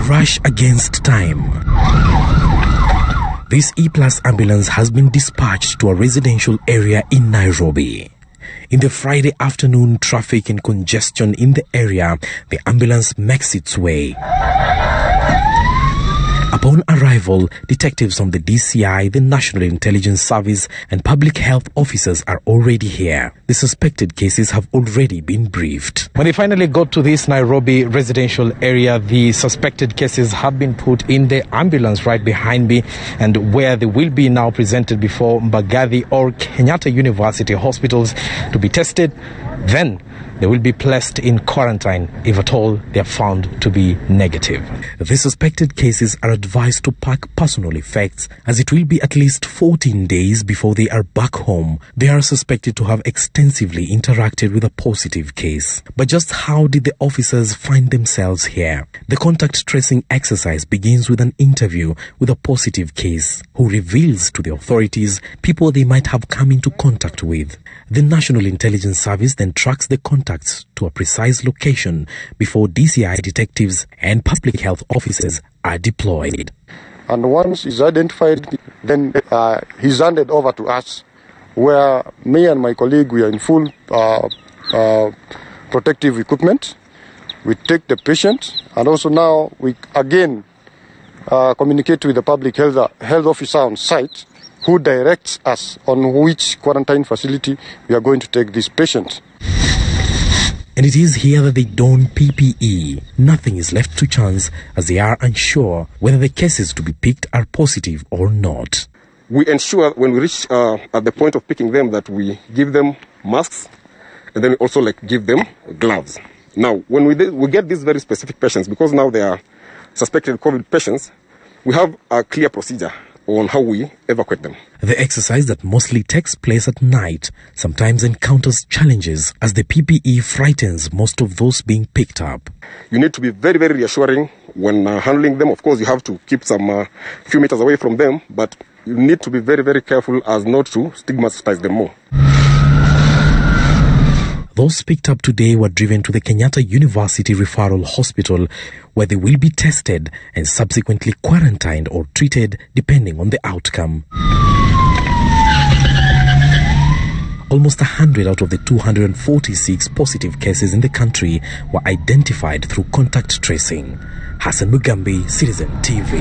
rush against time. This E-Plus ambulance has been dispatched to a residential area in Nairobi. In the Friday afternoon traffic and congestion in the area, the ambulance makes its way. Upon arrival, detectives from the DCI, the National Intelligence Service, and public health officers are already here. The suspected cases have already been briefed. When they finally got to this Nairobi residential area, the suspected cases have been put in the ambulance right behind me, and where they will be now presented before Mbagathi or Kenyatta University hospitals to be tested. Then they will be placed in quarantine if at all they are found to be negative. The suspected cases are advised to pack personal effects, as it will be at least 14 days before they are back home. They are suspected to have extensively interacted with a positive case. But just how did the officers find themselves here? The contact tracing exercise begins with an interview with a positive case, who reveals to the authorities people they might have come into contact with. The National Intelligence Service then tracks the contacts to a precise location before DCI detectives and public health officers are deployed. And once he's identified, then he's handed over to us, where me and my colleague, we are in full protective equipment. We take the patient, and also now we again communicate with the public health officer on site, who directs us on which quarantine facility we are going to take this patient. And it is here that they don PPE. Nothing is left to chance, as they are unsure whether the cases to be picked are positive or not. We ensure when we reach at the point of picking them that we give them masks, and then also give them gloves. Now, when we get these very specific patients, because now they are suspected COVID patients, we have a clear procedure on how we evacuate them. The exercise that mostly takes place at night sometimes encounters challenges, as the PPE frightens most of those being picked up. You need to be very, very reassuring when handling them. Of course, you have to keep some few meters away from them, but you need to be very, very careful as not to stigmatize them more. Those picked up today were driven to the Kenyatta University Referral Hospital, where they will be tested and subsequently quarantined or treated depending on the outcome. Almost 100 out of the 246 positive cases in the country were identified through contact tracing. Hassan Mugambi, Citizen TV.